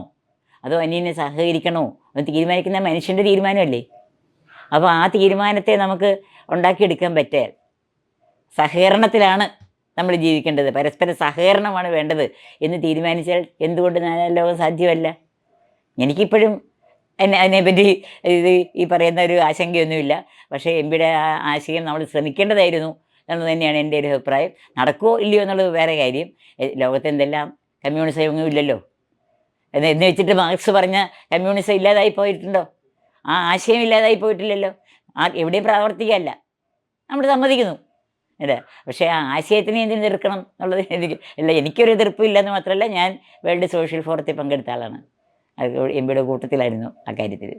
അതോ അന്യോന്യം സഹകരിക്കണോ എന്ന് തീരുമാനിക്കുന്ന മനുഷ്യൻ്റെ തീരുമാനമല്ലേ. അപ്പോൾ ആ തീരുമാനത്തെ നമുക്ക് ഉണ്ടാക്കിയെടുക്കാൻ പറ്റിയാൽ സഹകരണത്തിലാണ് നമ്മൾ ജീവിക്കേണ്ടത്, പരസ്പര സഹകരണമാണ് വേണ്ടത് എന്ന് തീരുമാനിച്ചാൽ എന്തുകൊണ്ട് നാലാം ലോകം സാധ്യമല്ല? എനിക്കിപ്പോഴും അതിനെപ്പറ്റി ഈ പറയുന്ന ഒരു ആശങ്കയൊന്നുമില്ല. പക്ഷേ എംബിയുടെ ആ ആശയം നമ്മൾ ശ്രമിക്കേണ്ടതായിരുന്നു എന്നത് തന്നെയാണ് എൻ്റെ ഒരു അഭിപ്രായം. നടക്കുമോ ഇല്ലയോ എന്നുള്ളത് വേറെ കാര്യം. ലോകത്ത് എന്തെല്ലാം കമ്മ്യൂണിസം ഒന്നും ഇല്ലല്ലോ. എന്ന് വെച്ചിട്ട് മാർക്സ് പറഞ്ഞ കമ്മ്യൂണിസം ഇല്ലാതായി പോയിട്ടുണ്ടോ? ആ ആശയം ഇല്ലാതായി പോയിട്ടില്ലല്ലോ. എവിടെയും പ്രാവർത്തികമല്ല, നമ്മൾ സമ്മതിക്കുന്നു അല്ലേ. പക്ഷേ ആ ആശയത്തിനെ എന്തിനു എതിർക്കണം എന്നുള്ളത് എനിക്കൊരു എതിർപ്പില്ലെന്ന് മാത്രമല്ല, ഞാൻ വേൾഡ് സോഷ്യൽ ഫോറത്തിൽ പങ്കെടുത്ത ആളാണ്. അത് എംബിയുടെ കൂട്ടത്തിലായിരുന്നു ആ കാര്യത്തിൽ.